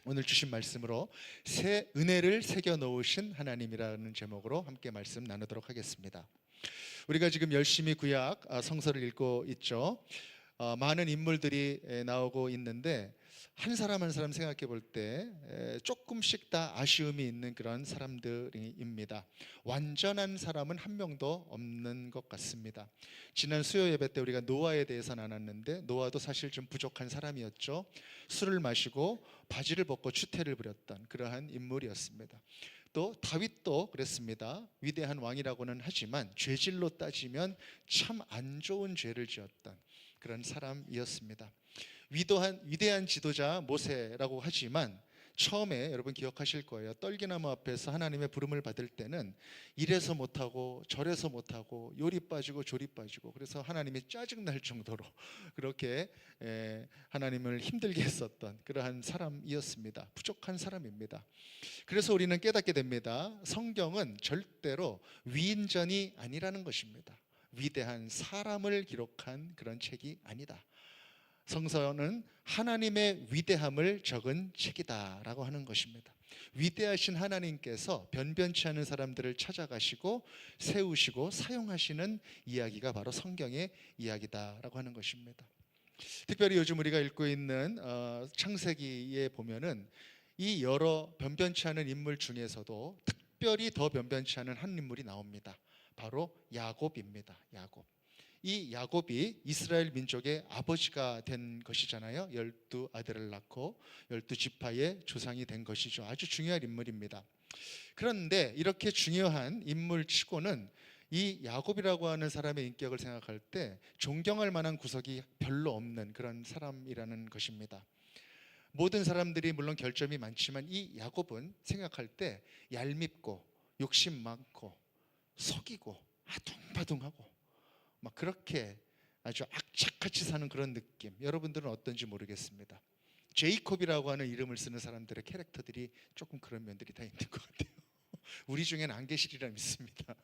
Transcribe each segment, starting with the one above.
오늘 주신 말씀으로 새 은혜를 새겨 놓으신 하나님이라는 제목으로 함께 말씀 나누도록 하겠습니다. 우리가 지금 열심히 구약 성서를 읽고 있죠. 많은 인물들이 나오고 있는데 한 사람 한 사람 생각해 볼 때 조금씩 다 아쉬움이 있는 그런 사람들입니다. 완전한 사람은 한 명도 없는 것 같습니다. 지난 수요 예배 때 우리가 노아에 대해서 나눴는데 노아도 사실 좀 부족한 사람이었죠. 술을 마시고 바지를 벗고 추태를 부렸던 그러한 인물이었습니다. 또 다윗도 그랬습니다. 위대한 왕이라고는 하지만 죄질로 따지면 참 안 좋은 죄를 지었던 그런 사람이었습니다. 위대한 지도자 모세라고 하지만 처음에 여러분 기억하실 거예요. 떨기나무 앞에서 하나님의 부름을 받을 때는 이래서 못하고 저래서 못하고 요리 빠지고 조리 빠지고 그래서 하나님이 짜증날 정도로 그렇게 하나님을 힘들게 했었던 그러한 사람이었습니다. 부족한 사람입니다. 그래서 우리는 깨닫게 됩니다. 성경은 절대로 위인전이 아니라는 것입니다. 위대한 사람을 기록한 그런 책이 아니다. 성서는 하나님의 위대함을 적은 책이다라고 하는 것입니다. 위대하신 하나님께서 변변치 않은 사람들을 찾아가시고 세우시고 사용하시는 이야기가 바로 성경의 이야기다라고 하는 것입니다. 특별히 요즘 우리가 읽고 있는 창세기에 보면은 이 여러 변변치 않은 인물 중에서도 특별히 더 변변치 않은 한 인물이 나옵니다. 바로 야곱입니다. 야곱. 이 야곱이 이스라엘 민족의 아버지가 된 것이잖아요. 12아들을 낳고 12지파의 조상이 된 것이죠. 아주 중요한 인물입니다. 그런데 이렇게 중요한 인물치고는 이 야곱이라고 하는 사람의 인격을 생각할 때 존경할 만한 구석이 별로 없는 그런 사람이라는 것입니다. 모든 사람들이 물론 결점이 많지만 이 야곱은 생각할 때 얄밉고 욕심 많고 속이고 아둥바둥하고 막 그렇게 아주 악착같이 사는 그런 느낌. 여러분들은 어떤지 모르겠습니다. 제이콥이라고 하는 이름을 쓰는 사람들의 캐릭터들이 조금 그런 면들이 다 있는 것 같아요. 우리 중에는 안 계시리라 믿습니다.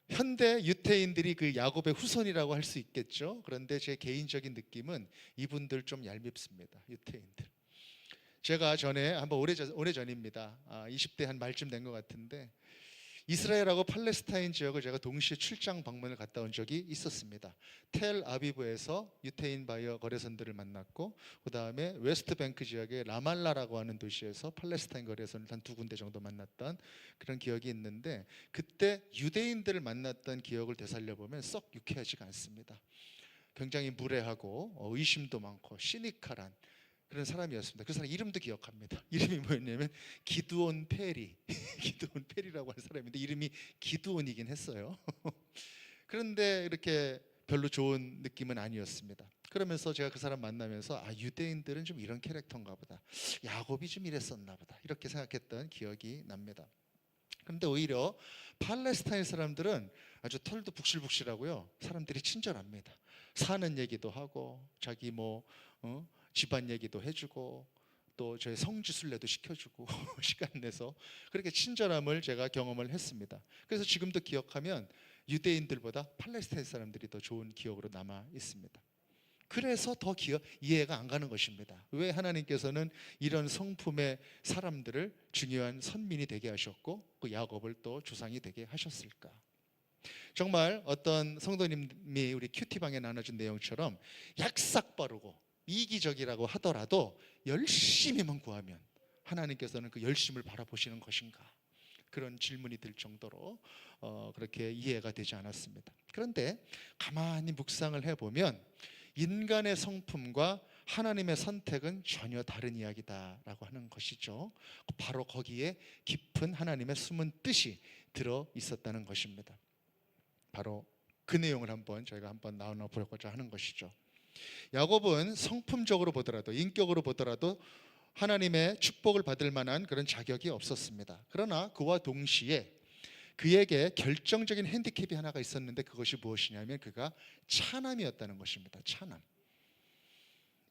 현대 유태인들이 그 야곱의 후손이라고 할 수 있겠죠. 그런데 제 개인적인 느낌은 이분들 좀 얄밉습니다. 유태인들. 제가 전에 한번 오래전입니다. 20대 한 말쯤 된 것 같은데 이스라엘하고 팔레스타인 지역을 제가 동시에 출장 방문을 갔다 온 적이 있었습니다. 텔 아비브에서 유태인 바이어 거래선들을 만났고 그 다음에 웨스트뱅크 지역의 라말라라고 하는 도시에서 팔레스타인 거래선을 한 2군데 정도 만났던 그런 기억이 있는데 그때 유대인들을 만났던 기억을 되살려보면 썩 유쾌하지가 않습니다. 굉장히 무례하고 의심도 많고 시니컬한 그런 사람이었습니다. 그 사람 이름도 기억합니다. 이름이 뭐였냐면 기드온 페리. 기드온 페리라고 하는 사람인데 이름이 기드온이긴 했어요. 그런데 이렇게 별로 좋은 느낌은 아니었습니다. 그러면서 제가 그 사람 만나면서 유대인들은 좀 이런 캐릭터인가 보다. 야곱이 좀 이랬었나 보다. 이렇게 생각했던 기억이 납니다. 그런데 오히려 팔레스타인 사람들은 아주 털도 북실북실하고요. 사람들이 친절합니다. 사는 얘기도 하고 자기 집안 얘기도 해주고 또 저희 성지순례도 시켜주고 시간 내서 그렇게 친절함을 제가 경험을 했습니다. 그래서 지금도 기억하면 유대인들보다 팔레스타인 사람들이 더 좋은 기억으로 남아 있습니다. 그래서 더 이해가 안 가는 것입니다. 왜 하나님께서는 이런 성품의 사람들을 중요한 선민이 되게 하셨고 그 야곱을 또 조상이 되게 하셨을까? 정말 어떤 성도님이 우리 큐티방에 나눠준 내용처럼 약삭 빠르고 이기적이라고 하더라도 열심히만 구하면 하나님께서는 그 열심을 바라보시는 것인가? 그런 질문이 들 정도로 그렇게 이해가 되지 않았습니다. 그런데 가만히 묵상을 해보면 인간의 성품과 하나님의 선택은 전혀 다른 이야기다라고 하는 것이죠. 바로 거기에 깊은 하나님의 숨은 뜻이 들어 있었다는 것입니다. 바로 그 내용을 저희가 한번 나눠보고자 하는 것이죠. 야곱은 성품적으로 보더라도 인격으로 보더라도 하나님의 축복을 받을 만한 그런 자격이 없었습니다. 그러나 그와 동시에 그에게 결정적인 핸디캡이 하나가 있었는데 그것이 무엇이냐면 그가 차남이었다는 것입니다. 차남.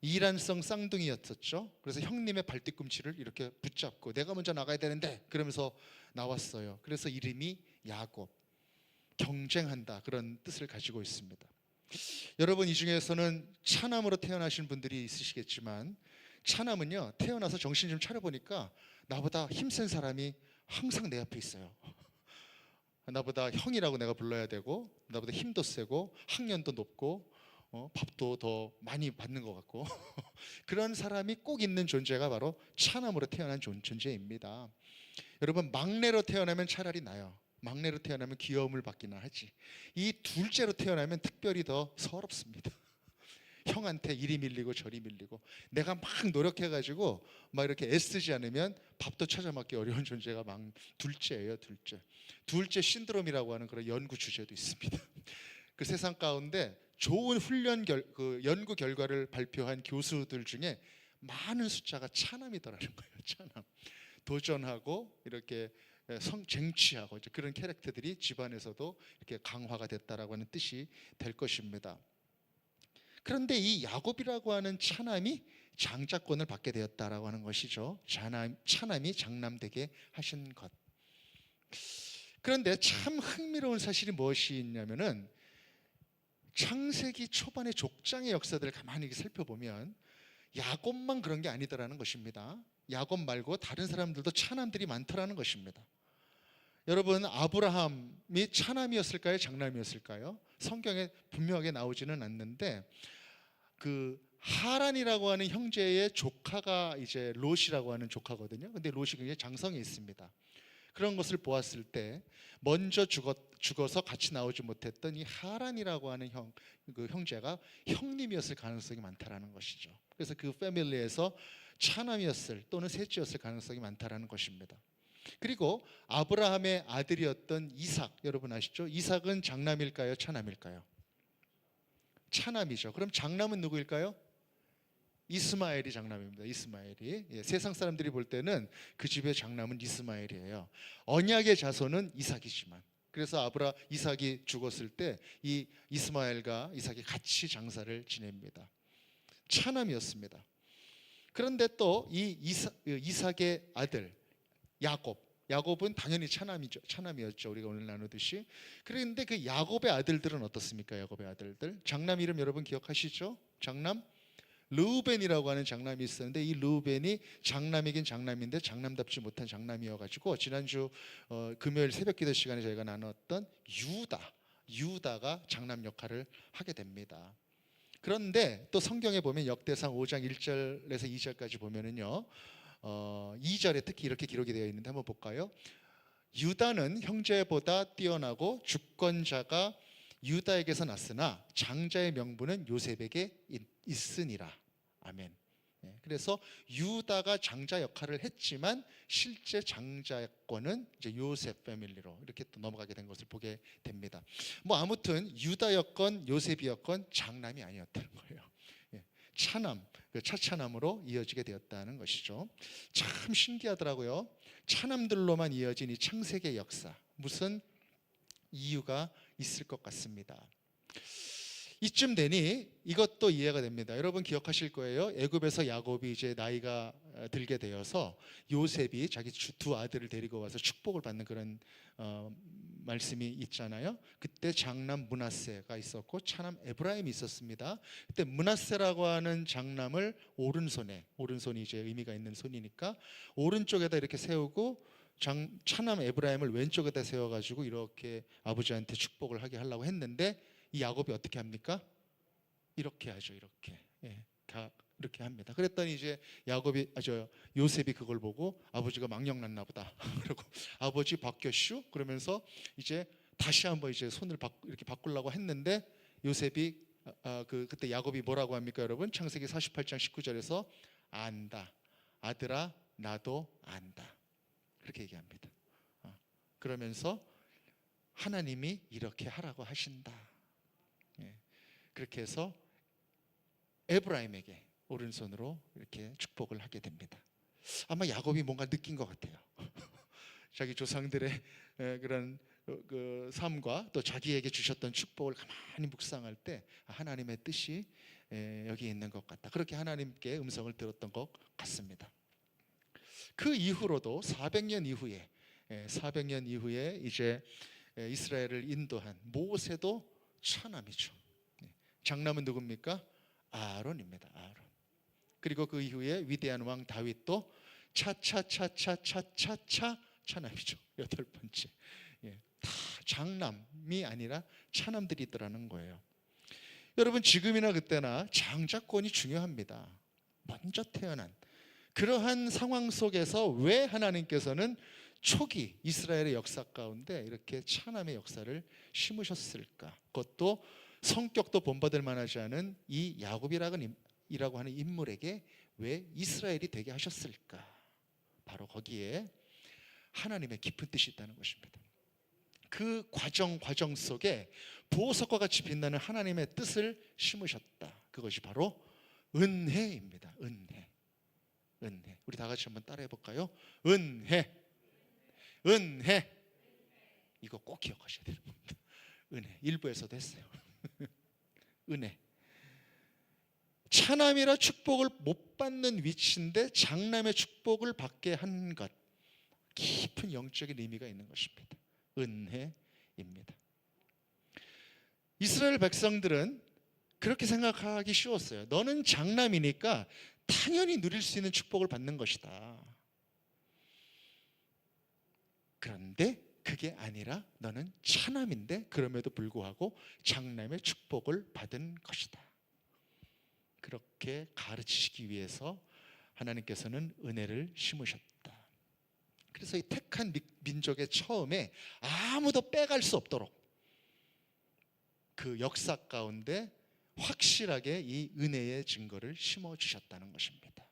이란성 쌍둥이였었죠. 그래서 형님의 발뒤꿈치를 이렇게 붙잡고 내가 먼저 나가야 되는데 그러면서 나왔어요. 그래서 이름이 야곱. 경쟁한다 그런 뜻을 가지고 있습니다. 여러분 이 중에서는 차남으로 태어나신 분들이 있으시겠지만 차남은요, 태어나서 정신 좀 차려보니까 나보다 힘센 사람이 항상 내 앞에 있어요. 나보다 형이라고 내가 불러야 되고, 나보다 힘도 세고 학년도 높고 밥도 더 많이 받는 것 같고 그런 사람이 꼭 있는 존재가 바로 차남으로 태어난 존재입니다. 여러분, 막내로 태어나면 차라리 나요. 막내로 태어나면 귀여움을 받기나 하지. 이 둘째로 태어나면 특별히 더 서럽습니다. 형한테 이리 밀리고 저리 밀리고, 내가 막 노력해가지고 막 이렇게 애쓰지 않으면 밥도 찾아 먹기 어려운 존재가 둘째예요. 둘째 신드롬이라고 하는 그런 연구 주제도 있습니다. 그 세상 가운데 좋은 그 연구 결과를 발표한 교수들 중에 많은 숫자가 차남이더라는 거예요. 차남. 도전하고 이렇게 쟁취하고 이제 그런 캐릭터들이 집안에서도 이렇게 강화가 됐다라고 하는 뜻이 될 것입니다. 그런데 이 야곱이라고 하는 차남이 장자권을 받게 되었다라고 하는 것이죠. 차남이 장남되게 하신 것. 그런데 참 흥미로운 사실이 무엇이 있냐면은, 창세기 초반의 족장의 역사들을 가만히 살펴보면 야곱만 그런 게 아니더라는 것입니다. 야곱 말고 다른 사람들도 차남들이 많더라는 것입니다. 여러분, 아브라함이 차남이었을까요? 장남이었을까요? 성경에 분명하게 나오지는 않는데, 그 하란이라고 하는 형제의 조카가 이제 롯이라고 하는 조카거든요. 근데 롯이 굉장히 장성이 있습니다. 그런 것을 보았을 때 먼저 죽어서 같이 나오지 못했던 이 하란이라고 하는 그 형제가 형님이었을 가능성이 많다라는 것이죠. 그래서 그 패밀리에서 차남이었을 또는 셋째였을 가능성이 많다라는 것입니다. 그리고 아브라함의 아들이었던 이삭, 여러분 아시죠? 이삭은 장남일까요? 차남일까요? 차남이죠. 그럼 장남은 누구일까요? 이스마엘이 장남입니다. 이스마엘이. 세상 사람들이 볼 때는 그 집의 장남은 이스마엘이에요. 언약의 자손은 이삭이지만, 그래서 이삭이 죽었을 때 이 이스마엘과 이삭이 같이 장사를 지냅니다. 차남이었습니다. 그런데 또 이 이삭의 아들 야곱은 당연히 차남이었죠. 우리가 오늘 나누듯이. 그런데 그 야곱의 아들들은 어떻습니까? 야곱의 아들들. 장남 이름 여러분 기억하시죠? 장남 르우벤이라고 하는 장남이 있었는데, 이 르우벤이 장남이긴 장남인데 장남답지 못한 장남이어가지고 지난주 금요일 새벽기도 시간에 저희가 나눴던 유다가 장남 역할을 하게 됩니다. 그런데 또 성경에 보면 역대상 5장 1절에서 2절까지 보면은요, 2절에 특히 이렇게 기록이 되어 있는데 한번 볼까요? 유다는 형제보다 뛰어나고 주권자가 유다에게서 났으나 장자의 명분은 요셉에게 있으니라. 아멘. 그래서 유다가 장자 역할을 했지만 실제 장자권은 이제 요셉 패밀리로 이렇게 또 넘어가게 된 것을 보게 됩니다. 뭐 아무튼 유다였건 요셉이었건 장남이 아니었다는 거예요. 차남, 차차남으로 이어지게 되었다는 것이죠. 참 신기하더라고요. 차남들로만 이어진 이 창세기의 역사, 무슨 이유가 있을 것 같습니다. 이쯤 되니 이것도 이해가 됩니다. 여러분 기억하실 거예요. 애굽에서 야곱이 이제 나이가 들게 되어서 요셉이 자기 두 아들을 데리고 와서 축복을 받는 그런 말씀이 있잖아요. 그때 장남 므낫세가 있었고 차남 에브라임이 있었습니다. 그때 므낫세라고 하는 장남을 오른손이 이제 의미가 있는 손이니까 오른쪽에다 이렇게 세우고 차남 에브라임을 왼쪽에다 세워가지고 이렇게 아버지한테 축복을 하려고 했는데, 이 야곱이 어떻게 합니까? 이렇게 하죠. 이렇게 합니다. 그랬더니 이제 요셉이 그걸 보고 아버지가 망령 났나 보다. 그리고 아버지 바뀌었슈? 그러면서 이제 다시 한번 이제 손을 이렇게 바꾸려고 했는데, 요셉이 그때 야곱이 뭐라고 합니까, 여러분? 창세기 48장 19절에서 안다. 아들아, 나도 안다. 그렇게 얘기합니다. 그러면서 하나님이 이렇게 하라고 하신다. 그렇게 해서 에브라임에게 오른손으로 이렇게 축복을 하게 됩니다. 아마 야곱이 뭔가 느낀 것 같아요. 자기 조상들의 그런 그 삶과 또 자기에게 주셨던 축복을 가만히 묵상할 때 하나님의 뜻이 여기 있는 것 같다. 그렇게 하나님께 음성을 들었던 것 같습니다. 그 이후로도 400년 이후에 이제 이스라엘을 인도한 모세도 차남이죠. 장남은 누굽니까? 아론입니다. 아론. 그리고 그 이후에 위대한 왕 다윗도 차차차차차차차 차남이죠. 여덟 번째. 예, 다 장남이 아니라 차남들이 있더라는 거예요. 여러분, 지금이나 그때나 장자권이 중요합니다. 먼저 태어난 그러한 상황 속에서 왜 하나님께서는 초기 이스라엘의 역사 가운데 이렇게 차남의 역사를 심으셨을까? 그것도 성격도 본받을 만하지 않은 이 야곱이라고 하는 인물에게 왜 이스라엘이 되게 하셨을까? 바로 거기에 하나님의 깊은 뜻이 있다는 것입니다. 그 과정 속에 보석과 같이 빛나는 하나님의 뜻을 심으셨다. 그것이 바로 은혜입니다. 은혜. 우리 다 같이 한번 따라해 볼까요? 은혜. 이거 꼭 기억하셔야 돼요. 은혜. 일부에서도 했어요. 은혜. 차남이라 축복을 못 받는 위치인데 장남의 축복을 받게 한 것, 깊은 영적인 의미가 있는 것입니다. 은혜입니다. 이스라엘 백성들은 그렇게 생각하기 쉬웠어요. 너는 장남이니까 당연히 누릴 수 있는 축복을 받는 것이다. 그런데 그게 아니라 너는 차남인데 그럼에도 불구하고 장남의 축복을 받은 것이다. 그렇게 가르치시기 위해서 하나님께서는 은혜를 심으셨다. 그래서 이 택한 민족의 처음에 아무도 빼갈 수 없도록 그 역사 가운데 확실하게 이 은혜의 증거를 심어주셨다는 것입니다.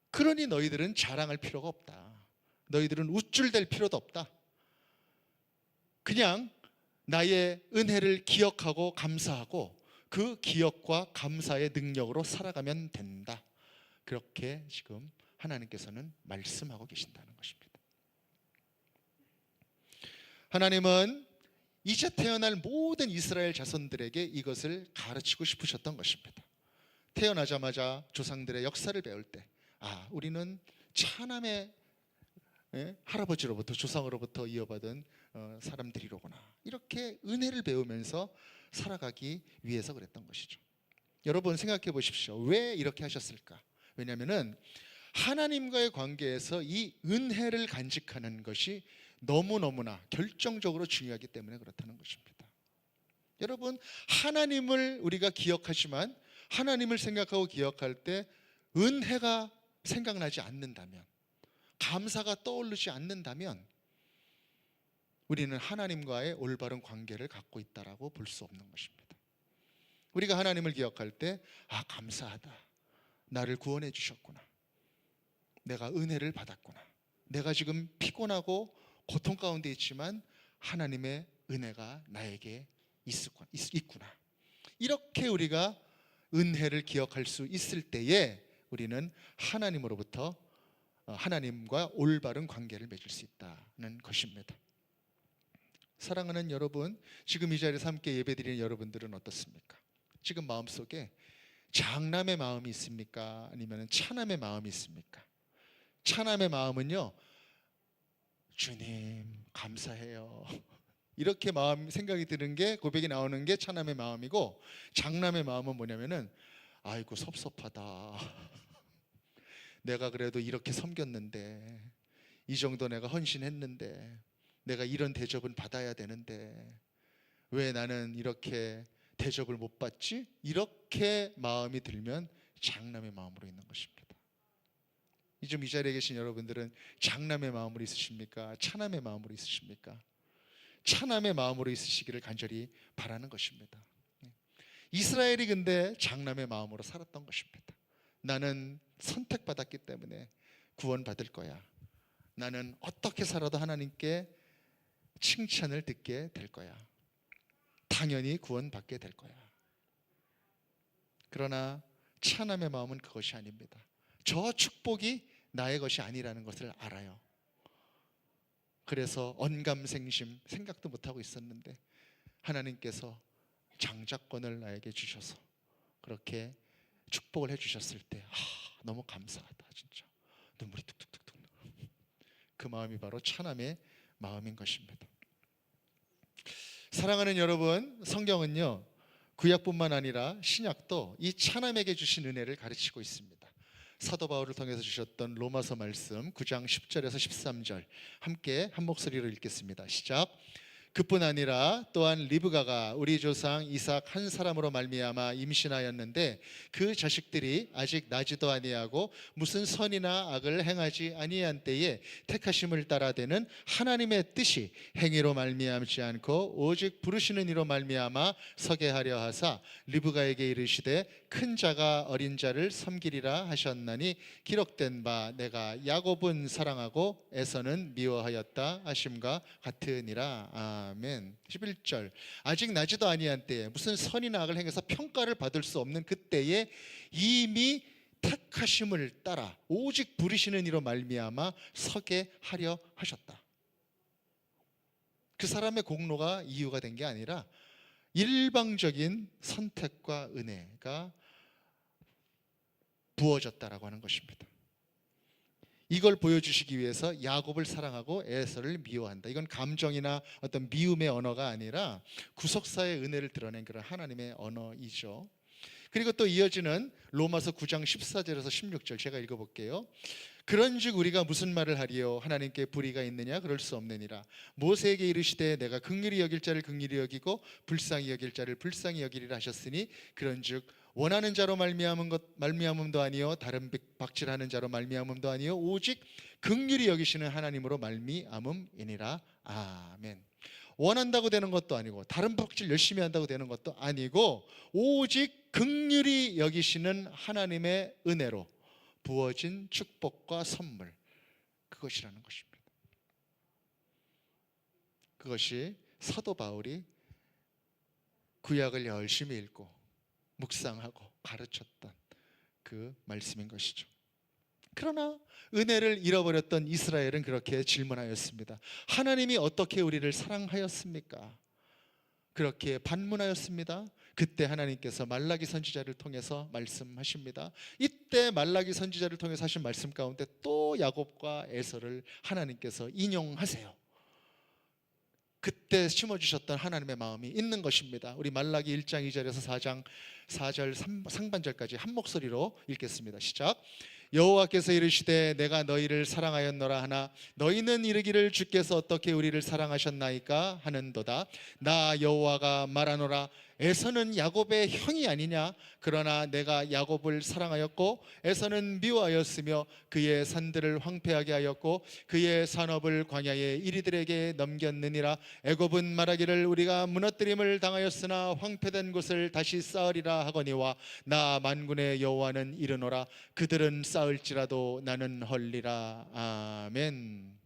그러니 너희들은 자랑할 필요가 없다. 너희들은 우쭐댈 필요도 없다. 그냥 나의 은혜를 기억하고 감사하고 그 기억과 감사의 능력으로 살아가면 된다. 그렇게 지금 하나님께서는 말씀하고 계신다는 것입니다. 하나님은 이제 태어날 모든 이스라엘 자손들에게 이것을 가르치고 싶으셨던 것입니다. 태어나자마자 조상들의 역사를 배울 때, 우리는 차남의 할아버지로부터 조상으로부터 이어받은 사람들이로구나. 이렇게 은혜를 배우면서 살아가기 위해서 그랬던 것이죠. 여러분 생각해 보십시오. 왜 이렇게 하셨을까? 왜냐하면 하나님과의 관계에서 이 은혜를 간직하는 것이 너무너무나 결정적으로 중요하기 때문에 그렇다는 것입니다. 여러분, 하나님을 우리가 기억하지만 하나님을 생각하고 기억할 때 은혜가 생각나지 않는다면, 감사가 떠오르지 않는다면 우리는 하나님과의 올바른 관계를 갖고 있다라고 볼 수 없는 것입니다. 우리가 하나님을 기억할 때 감사하다. 나를 구원해 주셨구나. 내가 은혜를 받았구나. 내가 지금 피곤하고 고통 가운데 있지만 하나님의 은혜가 나에게 있구나. 이렇게 우리가 은혜를 기억할 수 있을 때에 우리는 하나님으로부터 하나님과 올바른 관계를 맺을 수 있다는 것입니다. 사랑하는 여러분, 지금 이 자리에서 함께 예배드리는 여러분들은 어떻습니까? 지금 마음속에 장남의 마음이 있습니까? 아니면 차남의 마음이 있습니까? 차남의 마음은요, 주님 감사해요. 이렇게 생각이 드는 게, 고백이 나오는 게 차남의 마음이고, 장남의 마음은 뭐냐면은 아이고 섭섭하다. 내가 그래도 이렇게 섬겼는데, 이 정도 내가 헌신했는데, 내가 이런 대접은 받아야 되는데 왜 나는 이렇게 대접을 못 받지? 이렇게 마음이 들면 장남의 마음으로 있는 것입니다. 이 자리에 계신 여러분들은 장남의 마음으로 있으십니까? 차남의 마음으로 있으십니까? 차남의 마음으로 있으시기를 간절히 바라는 것입니다. 이스라엘이 근데 장남의 마음으로 살았던 것입니다. 나는 선택받았기 때문에 구원받을 거야. 나는 어떻게 살아도 하나님께 칭찬을 듣게 될 거야. 당연히 구원받게 될 거야. 그러나 차남의 마음은 그것이 아닙니다. 저 축복이 나의 것이 아니라는 것을 알아요. 그래서 언감생심, 생각도 못하고 있었는데 하나님께서 장자권을 나에게 주셔서 그렇게 축복을 해주셨을 때 너무 감사하다. 진짜 눈물이 뚝뚝뚝뚝. 그 마음이 바로 차남의 마음인 것입니다. 사랑하는 여러분, 성경은요 구약뿐만 아니라 신약도 이 차남에게 주신 은혜를 가르치고 있습니다. 사도 바울을 통해서 주셨던 로마서 말씀 9장 10절에서 13절 함께 한 목소리로 읽겠습니다. 시작. 그뿐 아니라 또한 리브가가 우리 조상 이삭 한 사람으로 말미암아 임신하였는데 그 자식들이 아직 나지도 아니하고 무슨 선이나 악을 행하지 아니한 때에 택하심을 따라 되는 하나님의 뜻이 행위로 말미암지 않고 오직 부르시는 이로 말미암아 서게 하려 하사 리브가에게 이르시되 큰 자가 어린 자를 섬기리라 하셨나니 기록된 바 내가 야곱은 사랑하고 에서는 미워하였다 하심과 같으니라. 아멘. 11절 아직 나지도 아니한 때에 무슨 선이나 악을 행해서 평가를 받을 수 없는 그때에 이미 택하심을 따라 오직 부르시는 이로 말미암아 서게 하려 하셨다. 그 사람의 공로가 이유가 된 게 아니라 일방적인 선택과 은혜가 부어졌다라고 하는 것입니다. 이걸 보여주시기 위해서 야곱을 사랑하고 에서를 미워한다. 이건 감정이나 어떤 미움의 언어가 아니라 구속사의 은혜를 드러낸 그런 하나님의 언어이죠. 그리고 또 이어지는 로마서 9장 14절에서 16절 제가 읽어볼게요. 그런즉 우리가 무슨 말을 하리요? 하나님께 불의가 있느냐? 그럴 수 없느니라. 모세에게 이르시되 내가 긍휼히 여길 자를 긍휼히 여기고 불쌍히 여길 자를 불쌍히 여기리라 하셨으니 그런즉 원하는 자로 말미암음도 아니요 다른 박질하는 자로 말미암음도 아니요 오직 긍휼히 여기시는 하나님으로 말미암음이니라. 아멘. 원한다고 되는 것도 아니고 다른 박질 열심히 한다고 되는 것도 아니고 오직 긍휼히 여기시는 하나님의 은혜로 부어진 축복과 선물, 그것이라는 것입니다. 그것이 사도 바울이 구약을 열심히 읽고 묵상하고 가르쳤던 그 말씀인 것이죠. 그러나 은혜를 잃어버렸던 이스라엘은 그렇게 질문하였습니다. 하나님이 어떻게 우리를 사랑하였습니까? 그렇게 반문하였습니다. 그때 하나님께서 말라기 선지자를 통해서 말씀하십니다. 이때 말라기 선지자를 통해서 하신 말씀 가운데 또 야곱과 에서를 하나님께서 인용하세요. 그때 심어주셨던 하나님의 마음이 있는 것입니다. 우리 말라기 1장 2절에서 4장 4절 상반절까지 한 목소리로 읽겠습니다. 시작. 여호와께서 이르시되 내가 너희를 사랑하였노라 하나 너희는 이르기를 주께서 어떻게 우리를 사랑하셨나이까 하는도다. 나 여호와가 말하노라 에서는 야곱의 형이 아니냐? 그러나 내가 야곱을 사랑하였고 에서는 미워하였으며 그의 산들을 황폐하게 하였고 그의 산업을 광야의 이리들에게 넘겼느니라. 애굽은 말하기를 우리가 무너뜨림을 당하였으나 황폐된 곳을 다시 쌓으리라 하거니와 나 만군의 여호와는 이르노라 그들은 쌓을지라도 나는 헐리라. 아멘.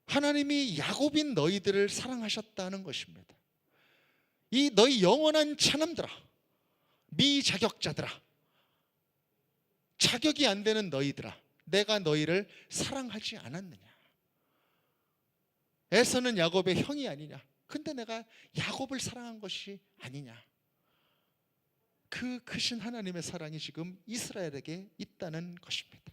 하나님이 야곱인 너희들을 사랑하셨다는 것입니다. 이 너희 영원한 차남들아, 미자격자들아, 자격이 안 되는 너희들아, 내가 너희를 사랑하지 않았느냐? 에서는 야곱의 형이 아니냐? 근데 내가 야곱을 사랑한 것이 아니냐? 그 크신 하나님의 사랑이 지금 이스라엘에게 있다는 것입니다.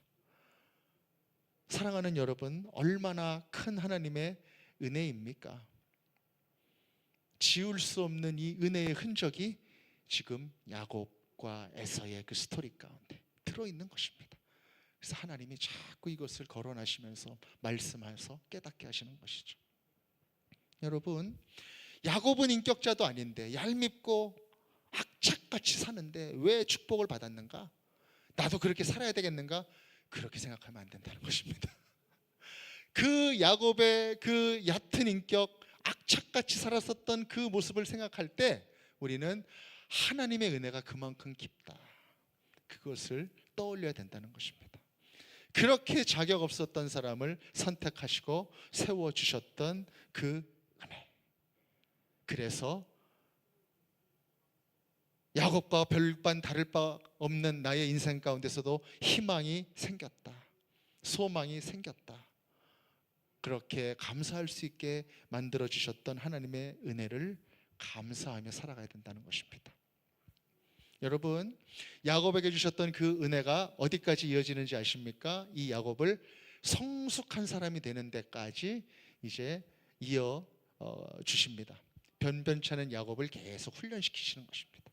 사랑하는 여러분, 얼마나 큰 하나님의 은혜입니까? 지울 수 없는 이 은혜의 흔적이 지금 야곱과 에서의 그 스토리 가운데 들어있는 것입니다. 그래서 하나님이 자꾸 이것을 거론하시면서 말씀하셔서 깨닫게 하시는 것이죠. 여러분, 야곱은 인격자도 아닌데 얄밉고 악착같이 사는데 왜 축복을 받았는가? 나도 그렇게 살아야 되겠는가? 그렇게 생각하면 안 된다는 것입니다. 그 야곱의 그 얕은 인격, 악착같이 살았었던 그 모습을 생각할 때 우리는 하나님의 은혜가 그만큼 깊다, 그것을 떠올려야 된다는 것입니다. 그렇게 자격 없었던 사람을 선택하시고 세워주셨던 그 은혜. 그래서 야곱과 별반 다를 바 없는 나의 인생 가운데서도 희망이 생겼다, 소망이 생겼다. 그렇게 감사할 수 있게 만들어주셨던 하나님의 은혜를 감사하며 살아가야 된다는 것입니다. 여러분, 야곱에게 주셨던 그 은혜가 어디까지 이어지는지 아십니까? 이 야곱을 성숙한 사람이 되는 데까지 이제 이어 주십니다. 변변찮은 야곱을 계속 훈련시키시는 것입니다.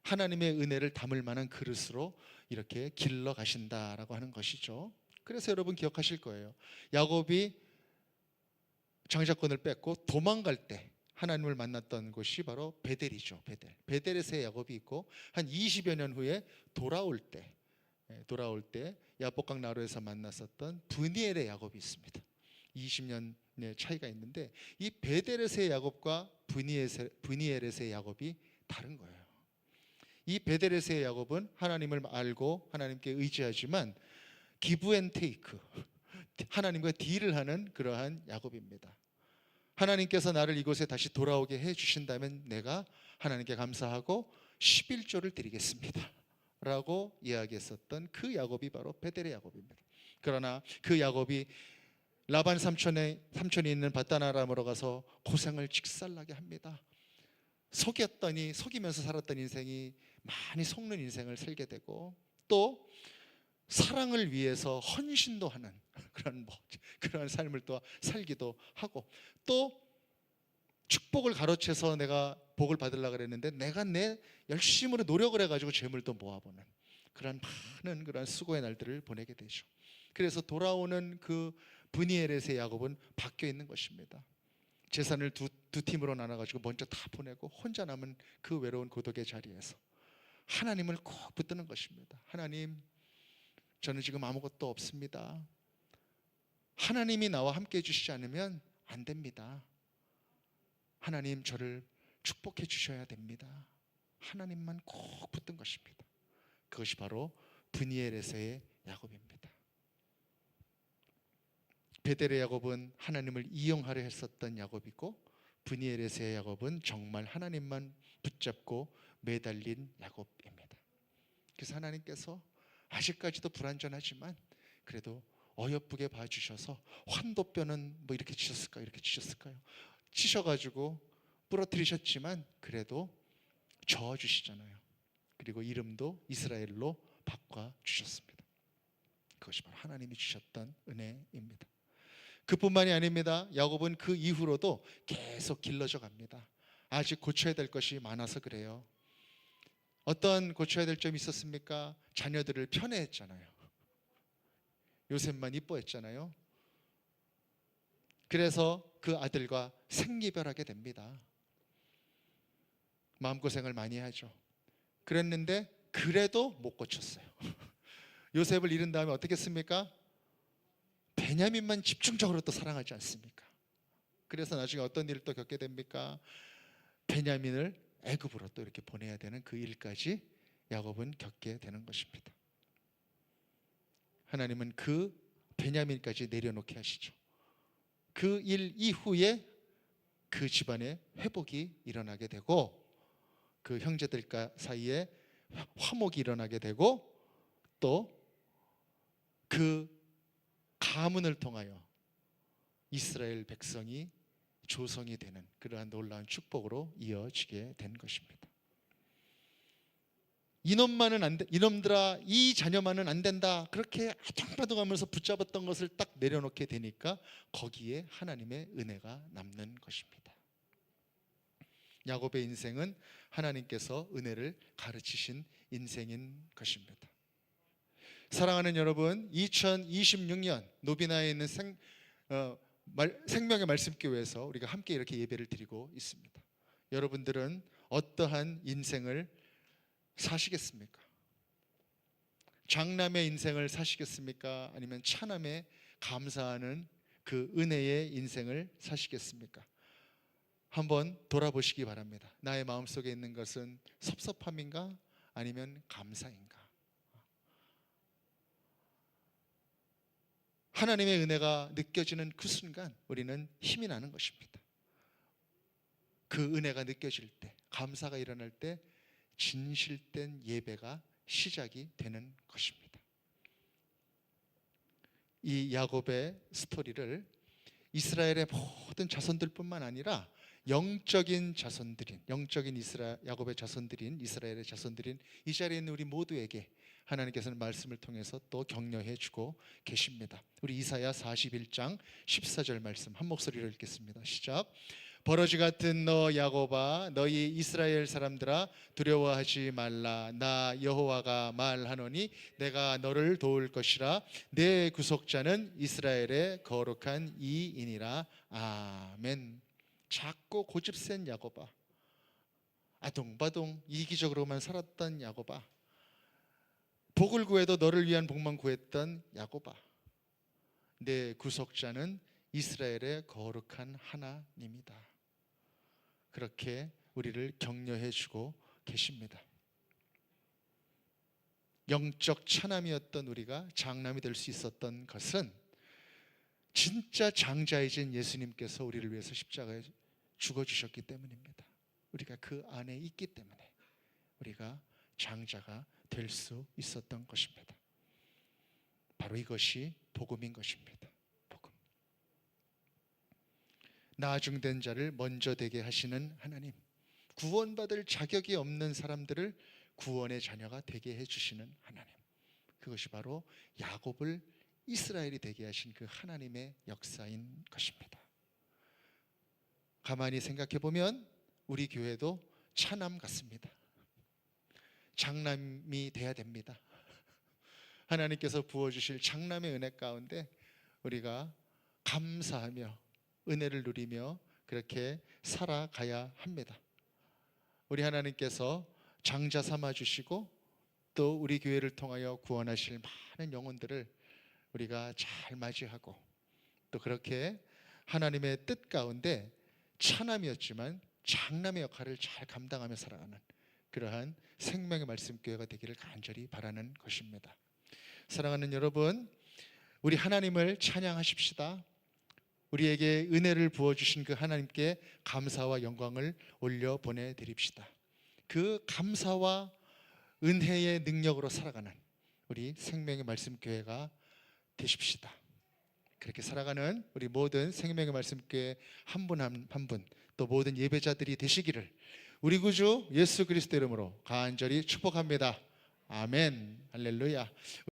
하나님의 은혜를 담을 만한 그릇으로 이렇게 길러 가신다라고 하는 것이죠. 그래서 여러분 기억하실 거예요. 야곱이 장자권을 뺏고 도망갈 때 하나님을 만났던 곳이 바로 베델이죠. 베델에서의 야곱이 있고, 한 20여 년 후에 돌아올 때 야복강 나루에서 만났었던 브니엘의 야곱이 있습니다. 20년의 차이가 있는데, 이 베델에서의 야곱과 브니엘에서의 야곱이 다른 거예요. 이 베델에서의 야곱은 하나님을 알고 하나님께 의지하지만 기브 앤 테이크, 하나님과 딜을 하는 그러한 야곱입니다. 하나님께서 나를 이곳에 다시 돌아오게 해주신다면 내가 하나님께 감사하고 11조를 드리겠습니다 라고 이야기했었던 그 야곱이 바로 베델의 야곱입니다. 그러나 그 야곱이 라반 삼촌이 있는 밧단아람으로 가서 고생을 직살나게 합니다. 속이면서 살았던 인생이 많이 속는 인생을 살게 되고, 또 사랑을 위해서 헌신도 하는 그런 삶을 또 살기도 하고, 또 축복을 가로채서 내가 복을 받으려고 그랬는데 내가 내 열심으로 노력을 해가지고 재물도 모아보는 그런 수고의 날들을 보내게 되죠. 그래서 돌아오는 그 브니엘에서의 야곱은 바뀌어 있는 것입니다. 재산을 두 팀으로 나눠가지고 먼저 다 보내고 혼자 남은 그 외로운 고독의 자리에서 하나님을 꼭 붙드는 것입니다. 하나님, 저는 지금 아무것도 없습니다. 하나님이 나와 함께 해주시지 않으면 안 됩니다. 하나님, 저를 축복해 주셔야 됩니다. 하나님만 꼭 붙든 것입니다. 그것이 바로 브니엘에서의 야곱입니다. 베델의 야곱은 하나님을 이용하려 했었던 야곱이고, 브니엘에서의 야곱은 정말 하나님만 붙잡고 매달린 야곱입니다. 그래서 하나님께서 아직까지도 불완전하지만 그래도 어여쁘게 봐주셔서, 환도뼈는 뭐 이렇게 치셨을까요? 치셔가지고 부러뜨리셨지만 그래도 저어주시잖아요. 그리고 이름도 이스라엘로 바꿔주셨습니다. 그것이 바로 하나님이 주셨던 은혜입니다. 그뿐만이 아닙니다. 야곱은 그 이후로도 계속 길러져 갑니다. 아직 고쳐야 될 것이 많아서 그래요. 어떤 고쳐야 될 점이 있었습니까? 자녀들을 편애했잖아요. 요셉만 이뻐했잖아요. 그래서 그 아들과 생이별하게 됩니다. 마음고생을 많이 하죠. 그랬는데 그래도 못 고쳤어요. 요셉을 잃은 다음에 어떻게 했습니까? 베냐민만 집중적으로 또 사랑하지 않습니까? 그래서 나중에 어떤 일을 또 겪게 됩니까? 베냐민을 애굽으로 또 이렇게 보내야 되는 그 일까지 야곱은 겪게 되는 것입니다. 하나님은 그 베냐민까지 내려놓게 하시죠. 그 일 이후에 그 집안에 회복이 일어나게 되고, 그 형제들 사이에 화목이 일어나게 되고, 또 그 가문을 통하여 이스라엘 백성이 조성이 되는 그러한 놀라운 축복으로 이어지게 된 것입니다. 이놈들아, 이 자녀만은 안 된다, 그렇게 아둥바둥하면서 붙잡았던 것을 딱 내려놓게 되니까 거기에 하나님의 은혜가 남는 것입니다. 야곱의 인생은 하나님께서 은혜를 가르치신 인생인 것입니다. 사랑하는 여러분, 2026년 노비나에 있는 생명의 말씀교회에서 우리가 함께 이렇게 예배를 드리고 있습니다. 여러분들은 어떠한 인생을 사시겠습니까? 장남의 인생을 사시겠습니까? 아니면 차남의 감사하는 그 은혜의 인생을 사시겠습니까? 한번 돌아보시기 바랍니다. 나의 마음속에 있는 것은 섭섭함인가? 아니면 감사인가? 하나님의 은혜가 느껴지는 그 순간 우리는 힘이 나는 것입니다. 그 은혜가 느껴질 때, 감사가 일어날 때 진실된 예배가 시작이 되는 것입니다. 이 야곱의 스토리를 이스라엘의 모든 자손들뿐만 아니라 영적인 자손들인, 야곱의 자손들인, 이스라엘의 자손들인 이 자리에 있는 우리 모두에게 하나님께서는 말씀을 통해서 또 격려해 주고 계십니다. 우리 이사야 41장 14절 말씀 한 목소리로 읽겠습니다. 시작. 버러지 같은 너 야곱아, 너희 이스라엘 사람들아, 두려워하지 말라. 나 여호와가 말하노니 내가 너를 도울 것이라. 내 구속자는 이스라엘의 거룩한 이이니라. 아멘. 작고 고집센 야곱아, 아둥바둥 이기적으로만 살았던 야곱아, 복을 구해도 너를 위한 복만 구했던 야곱아, 내 구속자는 이스라엘의 거룩한 하나님이다. 그렇게 우리를 격려해 주고 계십니다. 영적 차남이었던 우리가 장남이 될 수 있었던 것은 진짜 장자이신 예수님께서 우리를 위해서 십자가에 죽어주셨기 때문입니다. 우리가 그 안에 있기 때문에 우리가 장자가 될 수 있었던 것입니다. 바로 이것이 복음인 것입니다. 복음. 나중된 자를 먼저 되게 하시는 하나님, 구원받을 자격이 없는 사람들을 구원의 자녀가 되게 해주시는 하나님, 그것이 바로 야곱을 이스라엘이 되게 하신 그 하나님의 역사인 것입니다. 가만히 생각해 보면 우리 교회도 차남 같습니다. 장남이 돼야 됩니다. 하나님께서 부어주실 장남의 은혜 가운데 우리가 감사하며 은혜를 누리며 그렇게 살아가야 합니다. 우리 하나님께서 장자 삼아주시고 또 우리 교회를 통하여 구원하실 많은 영혼들을 우리가 잘 맞이하고 또 그렇게 하나님의 뜻 가운데 차남이었지만 장남의 역할을 잘 감당하며 살아가는 그러한 생명의 말씀 교회가 되기를 간절히 바라는 것입니다. 사랑하는 여러분, 우리 하나님을 찬양하십시다. 우리에게 은혜를 부어주신 그 하나님께 감사와 영광을 올려 보내드립시다. 그 감사와 은혜의 능력으로 살아가는 우리 생명의 말씀 교회가 되십시다. 그렇게 살아가는 우리 모든 생명의 말씀 교회 한 분 한 분 또 모든 예배자들이 되시기를 우리 구주 예수 그리스도 이름으로 간절히 축복합니다. 아멘. 할렐루야.